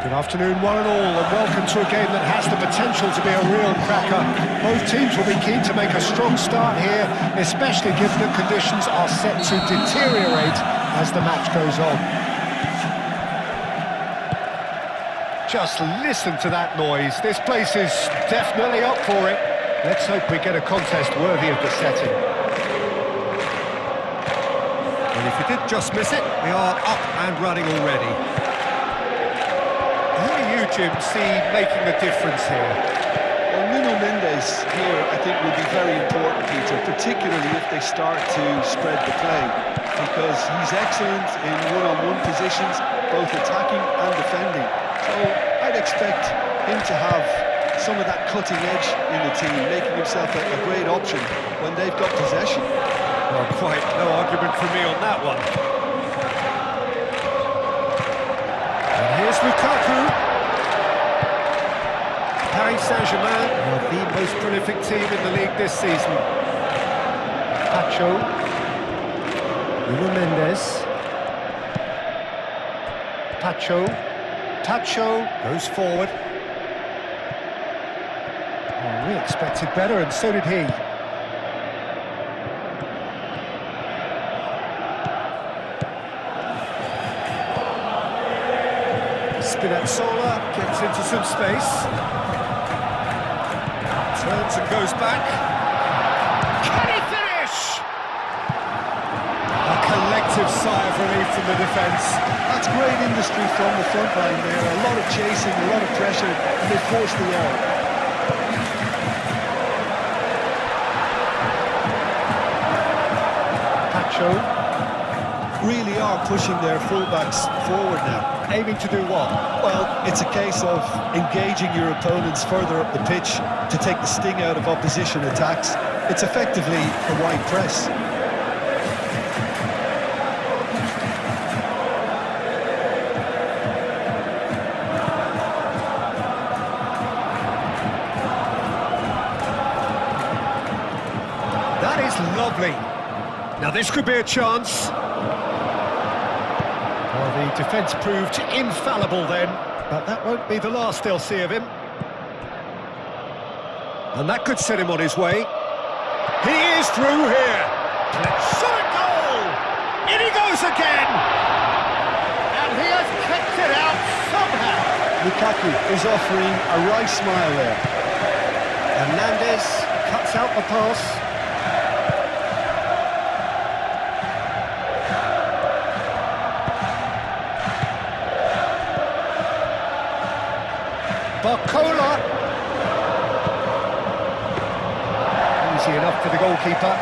Good afternoon, one and all, and welcome to a game that has the potential to be a real cracker. Both teams will be keen to make a strong start here, especially given that conditions are set to deteriorate as the match goes on. Just listen to that noise. This place is definitely up for it. Let's hope we get a contest worthy of the setting. And if you did just miss it, we are up and running already. Who do you, Jim, see making the difference here? Well, Nuno Mendes here, I think, will be very important, Peter, particularly if they start to spread the play, because he's excellent in one-on-one positions, both attacking and defending. So I'd expect him to have some of that cutting edge in the team, making himself a great option when they've got possession. Well, quite no argument from me on that one. And here's Lukaku. Paris Saint-Germain are the most prolific team in the league this season. Pacho. Nuno Mendes. Pacho. Pacho goes forward. Oh, we expected better, and so did he. Spinazzola gets into some space. Turns and goes back. Can he finish? A collective sigh of relief from the defence. That's great industry from the front line there. A lot of chasing, a lot of pressure, and they forced the error. Pacho. Really are pushing their fullbacks forward now. Aiming to do what? Well, it's a case of engaging your opponents further up the pitch to take the sting out of opposition attacks. It's effectively a wide press. That is lovely. Now this could be a chance. Well, the defence proved infallible then, but that won't be the last they'll see of him. And that could set him on his way. He is through here. Shot goal! In he goes again! And he has kept it out somehow. Lukaku is offering a wry smile there. Hernandez cuts out the pass. Barcola. Easy enough for the goalkeeper.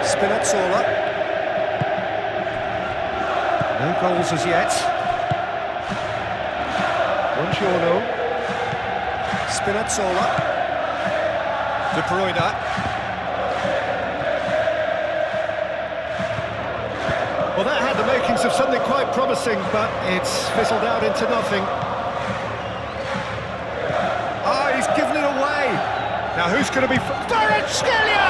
Spinazzola. No goals as yet. Buongiorno. Spinazzola. De Bruyne. Well, that had the makings of something quite promising, but it's fizzled out into nothing. Ah, he's given it away. Now, who's going to be... Kvaratskhelia!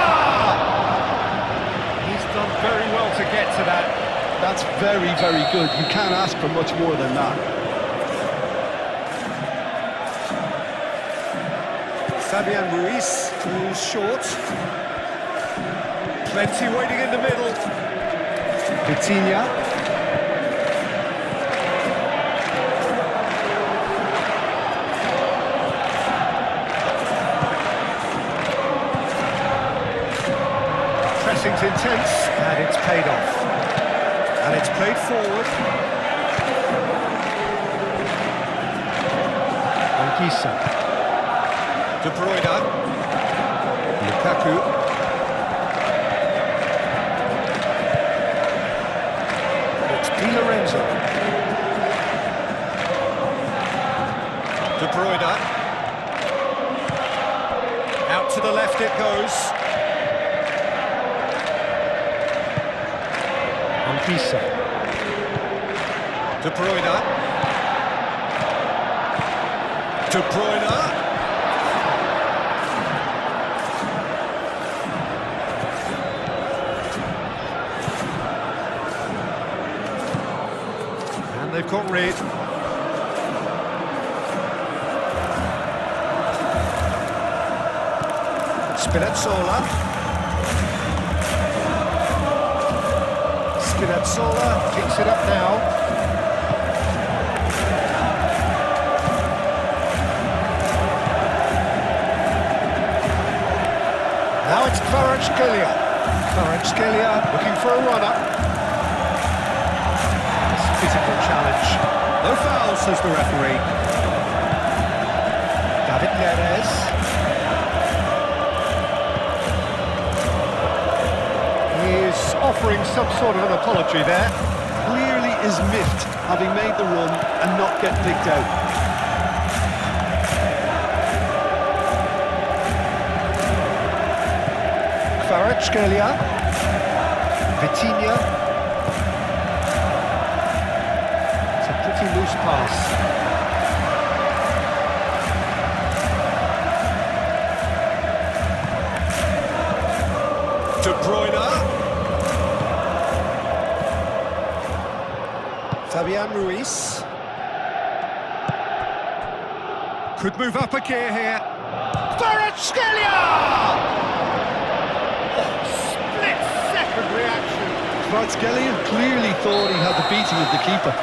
He's done very well to get to that. That's very, very good. You can't ask for much more than that. Fabian Ruiz falls short. Plenty waiting in the middle. Vitinha. Pressing's intense, and it's paid off. And it's played forward. Anguissa. De Bruyne. Lukaku. Di Lorenzo. De Bruyne. Out to the left it goes. Anguissa. De Bruyne. De Bruyne. difficult read. Spinazzola. Spinazzola picks it up now. Now it's Kvaratskhelia. Kvaratskhelia looking for a runner. It's a physical challenge. No foul, says the referee. David Neres. He is offering some sort of an apology there. Clearly is miffed, having made the run and not get picked out. Kvaratskhelia, Vitinha. It's a pretty loose pass. De Bruyne. Fabian Ruiz. Could move up a gear here. Kvaratskhelia! Split-second reaction. Kvaratskhelia clearly thought he had the beating of the keeper.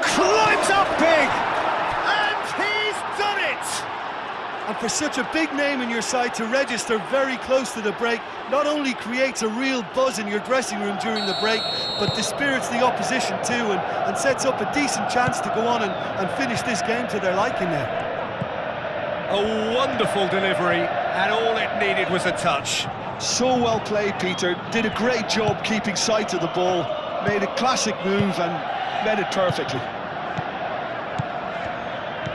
Climbs up big! And he's done it! And for such a big name in your side to register very close to the break, not only creates a real buzz in your dressing room during the break, but dispirits the opposition too, and sets up a decent chance to go on and finish this game to their liking now. A wonderful delivery, and all it needed was a touch. So well played, Peter. Did a great job keeping sight of the ball, made a classic move and met it perfectly.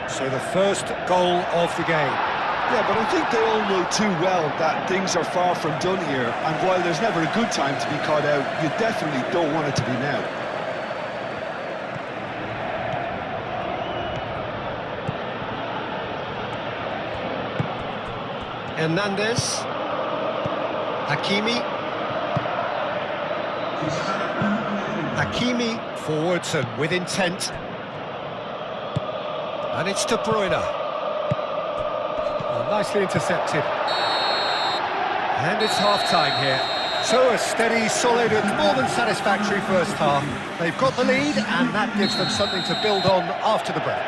So the first goal of the game. Yeah, but I think they all know too well that things are far from done here, and while there's never a good time to be caught out, you definitely don't want it to be now. Hernandez. Hakimi. Hakimi forwards and with intent. And it's De Bruyne. Oh, nicely intercepted. And it's half-time here. So a steady, solid and more than satisfactory first half. They've got the lead and that gives them something to build on after the break.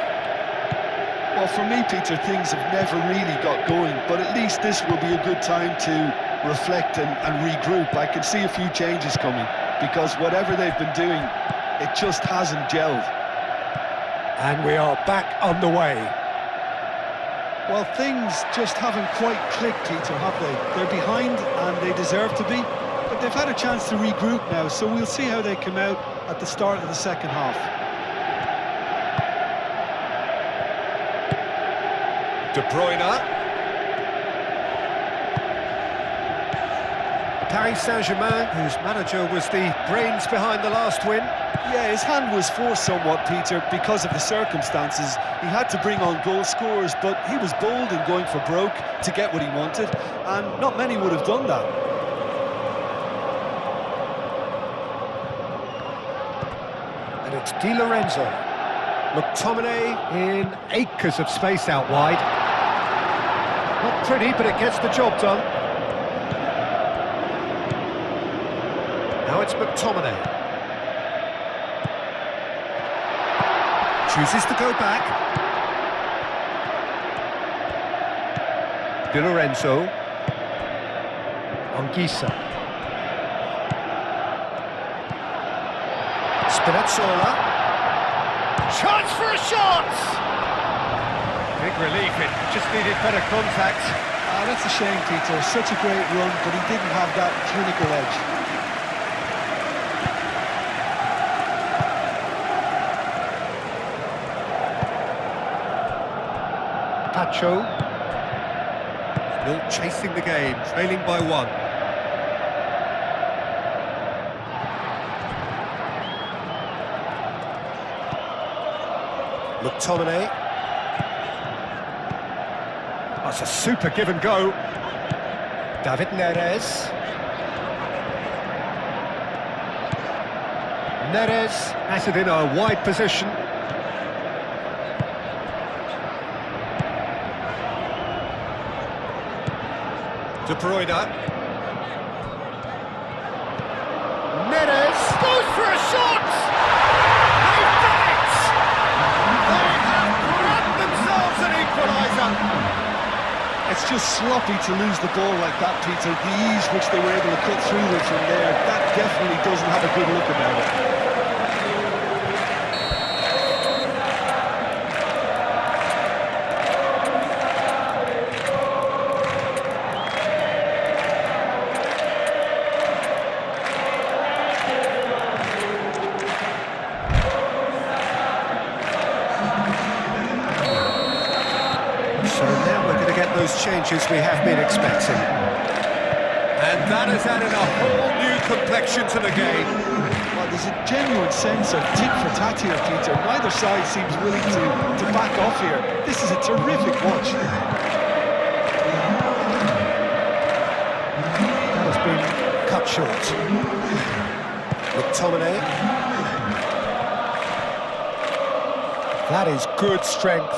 Well, for me, Peter, things have never really got going, but at least this will be a good time to reflect and regroup. I can see a few changes coming, because whatever they've been doing, it just hasn't gelled. And we are back underway. Well, things just haven't quite clicked, Peter, have they? They're behind, and they deserve to be, but they've had a chance to regroup now, so we'll see how they come out at the start of the second half. De Bruyne. Paris Saint-Germain, whose manager was the brains behind the last win. Yeah, his hand was forced somewhat, Peter, because of the circumstances. He had to bring on goal scorers, but he was bold in going for broke to get what he wanted, and not many would have done that. And it's Di Lorenzo. McTominay in acres of space out wide. Not pretty, but it gets the job done. Now it's McTominay. Chooses to go back. Di Lorenzo. Anguissa. Spinazzola. Chance for a shot! Big relief, it just needed better contact. That's a shame, Peter. Such a great run, but he didn't have that clinical edge. Pacho. Still chasing the game, trailing by one. McTominay. That's a super give and go. David Neres. Neres has it in a wide position. De Bruyne. Neres goes for a shot! They've done it! They have grabbed themselves an equaliser! It's just sloppy to lose the ball like that, Peter. The ease which they were able to cut through them from there, that definitely doesn't have a good look about it. So now we're going to get those changes we have been expecting. And that has added a whole new complexion to the game. Well, there's a genuine sense of tit for tat here, Peter. Neither side seems willing to back off here. This is a terrific watch. That has been cut short. McTominay. That is good strength.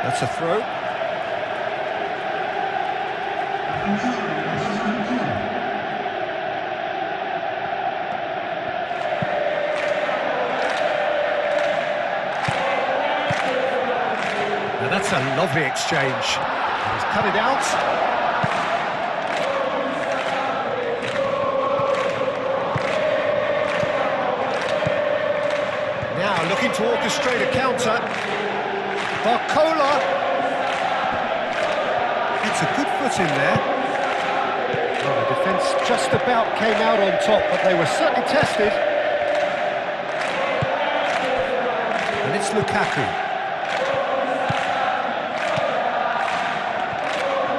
That's a throw. Now that's a lovely exchange. He's cut it out. Now looking to orchestrate a counter. Barcola. It's a good foot in there. Well, the defence just about came out on top, but they were certainly tested. And it's Lukaku.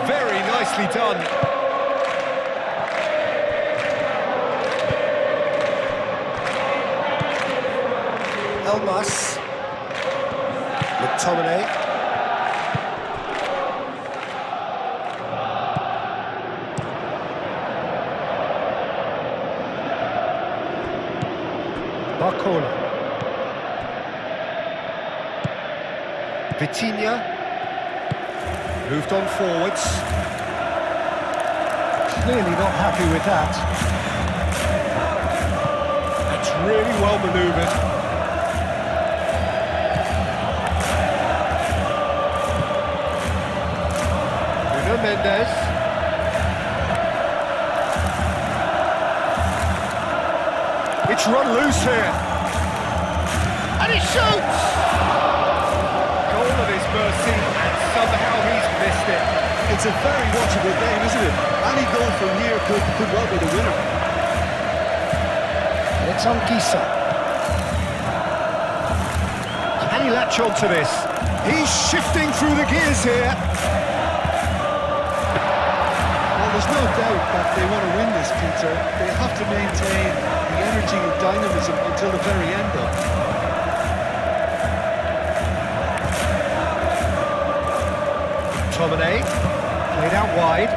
Very nicely done. Elmas. McTominay. Barcola. Vitinha. Moved on forwards. Clearly not happy with that. That's really well manoeuvred. Mendes. It's run loose here. And he shoots! Goal at his mercy, and somehow he's missed it. It's a very watchable game, isn't it? Any goal from here could well be the winner. And it's Anguissa. Can he latch on to this? He's shifting through the gears here. There's no doubt that they want to win this, Peter. They have to maintain the energy and dynamism until the very end, though. McTominay, played out wide.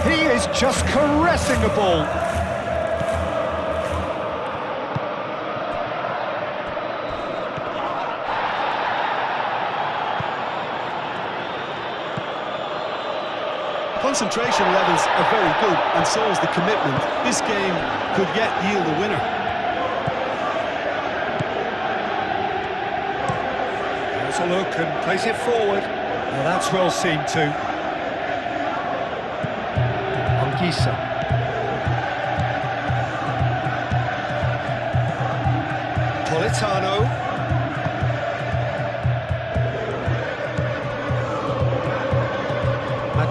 He is just caressing the ball. Concentration levels are very good, and so is the commitment. This game could yet yield a winner. There's a look and plays it forward. Well, that's well seen too. Anguissa. Politano.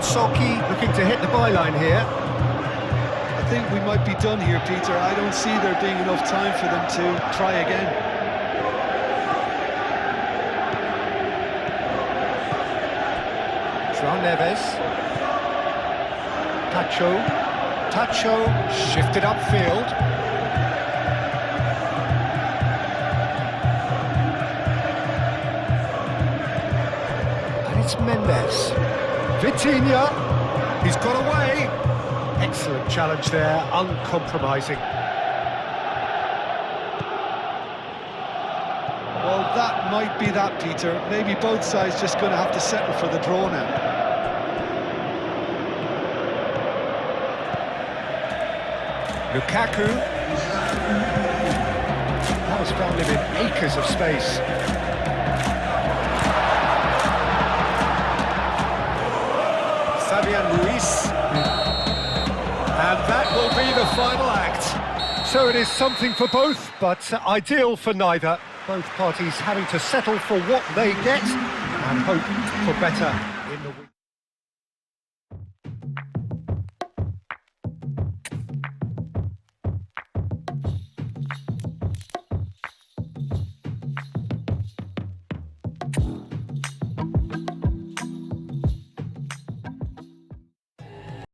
Soki looking to hit the byline here. I think we might be done here, Peter. I don't see there being enough time for them to try again. João Neves. Tacho shifted upfield. And it's Mendes. Vitinha, He's got away. Excellent challenge there, uncompromising. Well, that might be that, Peter. Maybe both sides just going to have to settle for the draw now. Lukaku. That was found him in acres of space. Fabian Ruiz. And that will be the final act. So it is something for both, but ideal for neither. Both parties having to settle for what they get and hope for better.